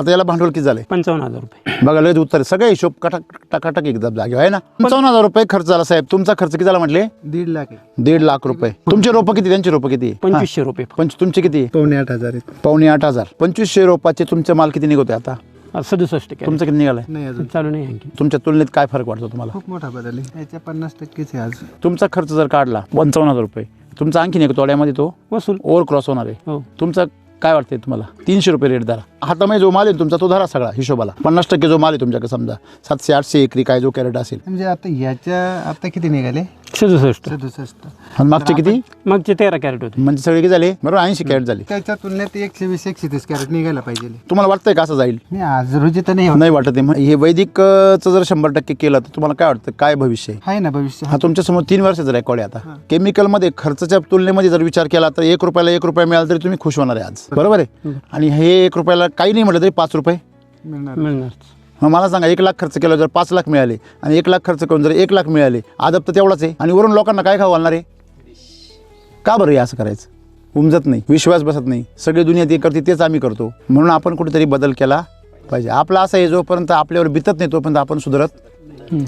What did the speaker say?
आता याला भांडवल किती झाले? 55,000 रुपये. बघा लगेच उत्तर सगळे हिशोब टकाटक एकदम जागे आहे ना. 55,000 रुपये खर्च झाला साहेब. तुमचा खर्च किती झाला म्हटले? 1.5 लाख आहे. 1.5 लाख रुपये. तुमचे रोपं किती? त्यांचे रोपं किती? 2500 रुपये. तुमचे किती? 7,500 आहेत. 7,500. 2500 रोपाचे तुमचे माल किती निघतोय आता? 67 तुमचं किती निघालाय? नाही अजून चालू नाही आणखी. तुमच्या तुलनेत काय फरक वाटतो तुम्हाला? खूप मोठा बदल आहे. याच्या 50%च आहे आज. तुमचा खर्च जर काढला 55,000 रुपये, तुमचा आणखीन एक तोड्यामध्ये तो वसूल. ओव्हर क्रॉस होणार आहे. हो. तुमचा काय वाटतंय तुम्हाला? 300 रुपये रेट धरा. हातामध्ये जो माल आहे तुमचा तो धरा सगळा हिशोबाला. 50% जो माल आहे तुमच्याकडे समजा 700-800 एकरी काय जो कॅरेट असेल. म्हणजे आता किती निघाले? 67. 67. आणि मागचे किती? मागचे 13 कॅरेट होते. म्हणजे सगळे किती झाले? बरोबर 80 कॅरेट झाले. त्याच्या तुलनेत 120-130 कॅरेट निघायला पाहिजे. तुम्हाला वाटतंय का असं जाईल? नाही आज रोजी तर नाही होत. नाही वाटत आहे. हे वैदिकचं जर 100% केलं तर तुम्हाला काय वाटतं? काय भविष्य आहे? आहे ना भविष्य. हा तुमच्या समोर 3 वर्षाचा रेकॉर्ड आहे. आता केमिकलमध्ये खर्चाच्या तुलनेमध्ये जर विचार केला तर 1 रुपयाला 1 रुपया मिळाला तरी तुम्ही खुश होणार आहे आज. बरोबर आहे. आणि हे 1 रुपयाला काही नाही म्हटलं तरी 5 रुपये मिळणार. मग मला सांगा 1 लाख खर्च केला जर 5 लाख मिळाले आणि 1 लाख खर्च करून जर 1 लाख मिळाले, अदब तर तेवढाच आहे. आणि वरून लोकांना काय खाऊ घालणार आहे? का बरं हे असं करायचं? उमजत नाही, विश्वास बसत नाही. सगळी दुनिया ते करते तेच आम्ही करतो. म्हणून आपण कुठेतरी बदल केला पाहिजे. आपला असं आहे जोपर्यंत आपल्यावर बितत नाही तोपर्यंत आपण सुधारत नाही.